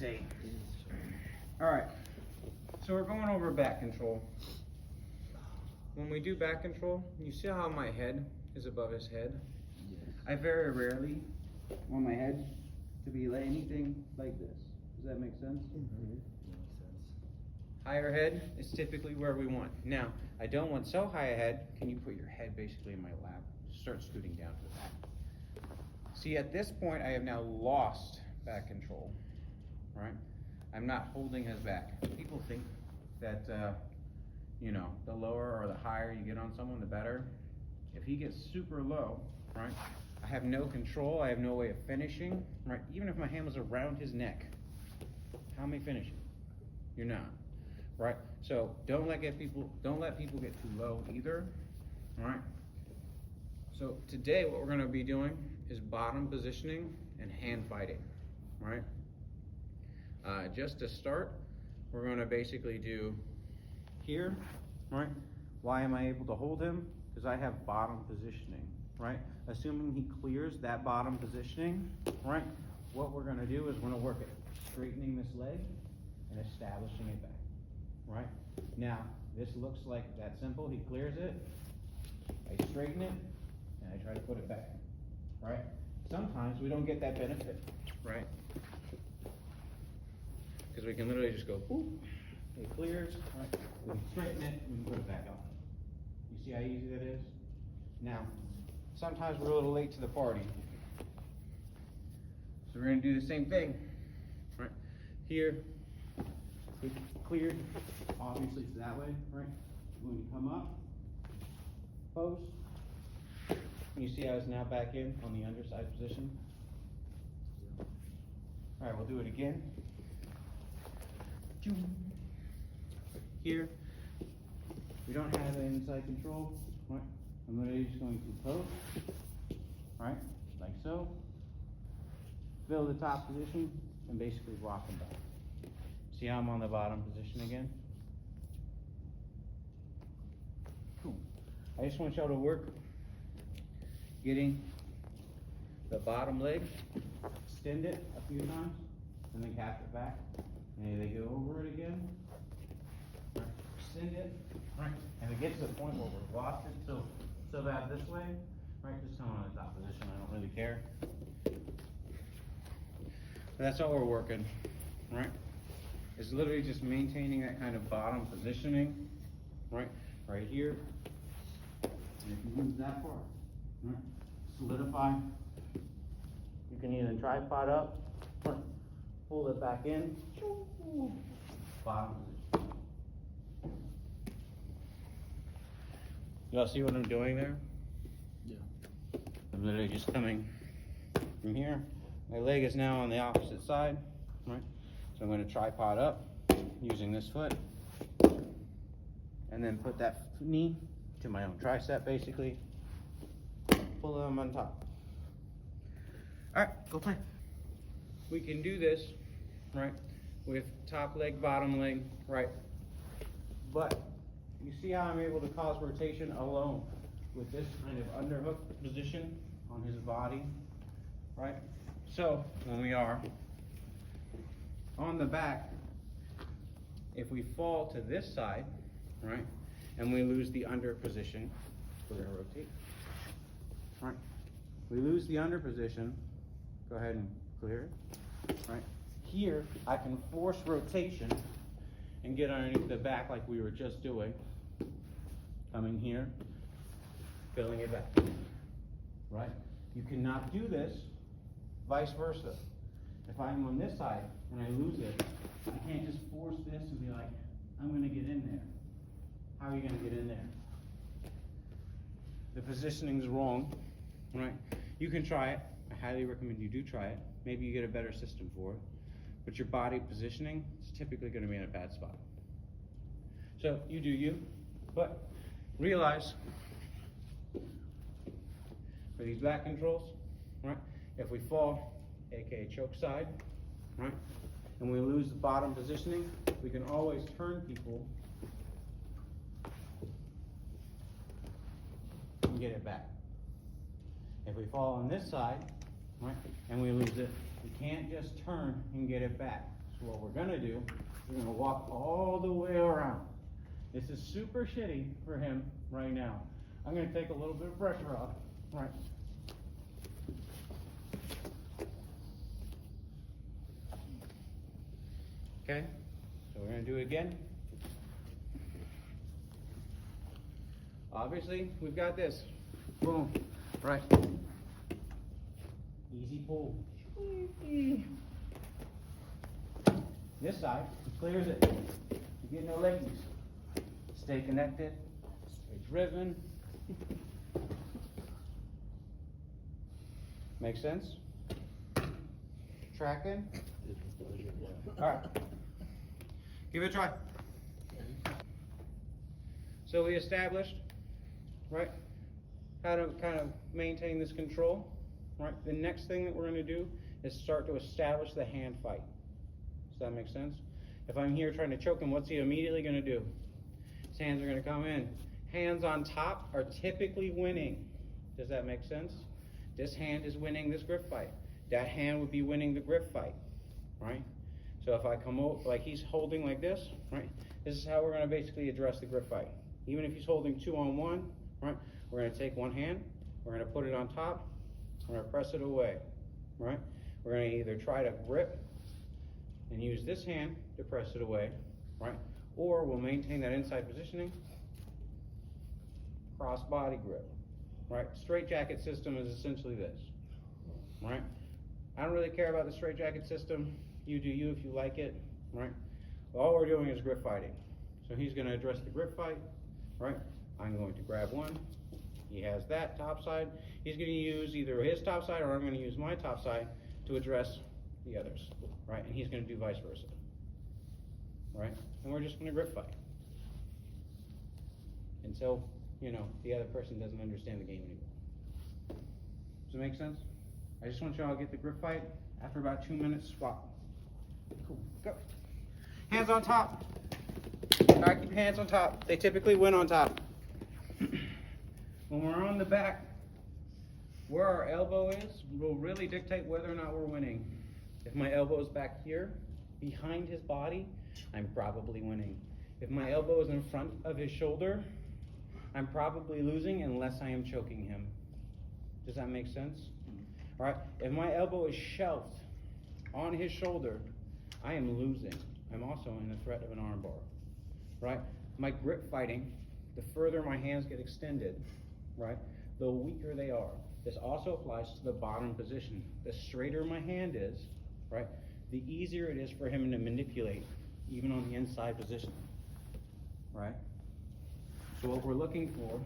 say. All right, so we're going over back control. When we do back control, you see how my head is above his head? Yes. I very rarely want my head to be anything like this. Does that make sense? Mm-hmm. Makes sense. Higher head is typically where we want. Now, I don't want so high a head. Can you put your head basically in my lap? Start scooting down to the back. See, at this point, I have now lost back control, right? I'm not holding his back. People think that, you know, the lower or the higher you get on someone, the better. If he gets super low, right, I have no control. I have no way of finishing, right? Even if my hand was around his neck, how am I finishing? You're not, right? So don't let people get too low either, all right? So today what we're gonna be doing is bottom positioning and hand fighting, right? Just to start, we're gonna basically do here, right? Why am I able to hold him? Because I have bottom positioning, right? Assuming he clears that bottom positioning, right? What we're gonna do is we're gonna work at straightening this leg and establishing it back, right? Now, this looks like that simple. He clears it, I straighten it, and I try to put it back, right? Sometimes we don't get that benefit, right? Because we can literally just go, boop, it clears, right? We can straighten it, we can put it back on. You see how easy that is? Now, sometimes we're a little late to the party. So we're gonna do the same thing, right? Here, we cleared, obviously it's that way, right? When you come up, post, you see how it's now back in on the underside position? All right, we'll do it again. Here, we don't have inside control, right? I'm literally just going to post, right? Like so. Fill the top position and basically rock them back. See how I'm on the bottom position again? Cool. I just want y'all to work getting the bottom leg, extend it a few times, and then cap it back. And they go over it again. Right. Extend it. Right. And it gets to the point where we're lost it so bad this way. Right. Just come on the top position. I don't really care. But that's all we're working. Right. It's literally just maintaining that kind of bottom positioning. Right. Right here. And if you lose that part, right, solidify. You can either tripod up, right, pull it back in, bottom position. Y'all see what I'm doing there? Yeah. I'm literally just coming from here. My leg is now on the opposite side, right? So I'm going to tripod up using this foot, and then put that knee to my own tricep, basically. Pull them on top. All right, go play. We can do this, right, with top leg, bottom leg, right? But you see how I'm able to cause rotation alone with this kind of underhook position on his body, right? So when we are on the back, if we fall to this side, right, and we lose the under position, we're gonna rotate, right? We lose the under position, go ahead and clear it, right? Here, I can force rotation and get underneath the back like we were just doing. Coming here, filling it back, right? You cannot do this vice versa. If I'm on this side and I lose it, I can't just force this and be like, I'm gonna get in there. How are you gonna get in there? The positioning's wrong, right? You can try it. I highly recommend you do try it. Maybe you get a better system for it. But your body positioning is typically gonna be in a bad spot. So you do you, but realize for these back controls, right? If we fall, aka choke side, right? And we lose the bottom positioning, we can always turn people and get it back. If we fall on this side, right, and we lose it, we can't just turn and get it back. So what we're gonna do, we're gonna walk all the way around. This is super shitty for him right now. I'm gonna take a little bit of pressure off, right? Okay, so we're gonna do it again. Obviously, we've got this. Boom, right. Easy pull. This side, he clears it. You get no leggies. Stay connected, stay driven. Make sense? Tracking? Alright. Give it a try. So we established, right, how to kind of maintain this control, right? The next thing that we're going to do is start to establish the hand fight. Does that make sense? If I'm here trying to choke him, what's he immediately going to do? His hands are going to come in. Hands on top are typically winning. Does that make sense? This hand is winning this grip fight. That hand would be winning the grip fight, right? So if I come over, like he's holding like this, right? This is how we're going to basically address the grip fight. Even if he's holding 2-on-1, right? We're going to take one hand, we're going to put it on top, we're going to press it away, right? We're going to either try to grip and use this hand to press it away, right? Or we'll maintain that inside positioning, cross body grip, right? Straight jacket system is essentially this, right? I don't really care about the straight jacket system. You do you if you like it, right? All we're doing is grip fighting. So he's going to address the grip fight, right? I'm going to grab one. He has that top side. He's going to use either his top side or I'm going to use my top side to address the others, right? And he's going to do vice versa, right? And we're just going to grip fight until, you know, the other person doesn't understand the game anymore. Does it make sense? I just want y'all to get the grip fight. After about 2 minutes, swap. Cool, go. Hands on top. All right, keep your hands on top. They typically win on top. When we're on the back, where our elbow is will really dictate whether or not we're winning. If my elbow is back here, behind his body, I'm probably winning. If my elbow is in front of his shoulder, I'm probably losing unless I am choking him. Does that make sense? All right, if my elbow is shelved on his shoulder, I am losing. I'm also in the threat of an arm bar, right? My grip fighting, the further my hands get extended, right, the weaker they are. This also applies to the bottom position. The straighter my hand is, right, the easier it is for him to manipulate, even on the inside position, right? So what we're looking for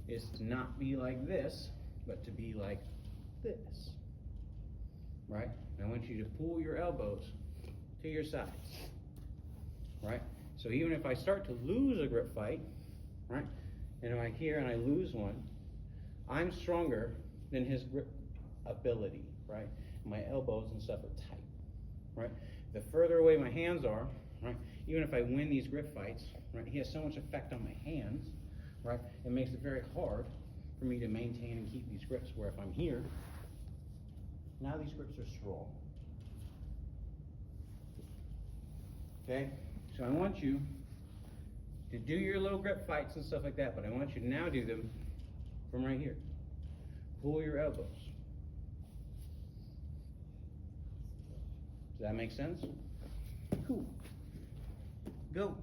is to not be like this, but to be like this, right? And I want you to pull your elbows to your sides, right? So even if I start to lose a grip fight, right, and I'm here and I lose one, I'm stronger than his grip ability, right? My elbows and stuff are tight, right? The further away my hands are, right, even if I win these grip fights, right, he has so much effect on my hands, right, it makes it very hard for me to maintain and keep these grips, where if I'm here, now these grips are strong. Okay, so I want you to do your little grip fights and stuff like that, but I want you to now do them from right here. Pull your elbows. Does that make sense? Cool. Go.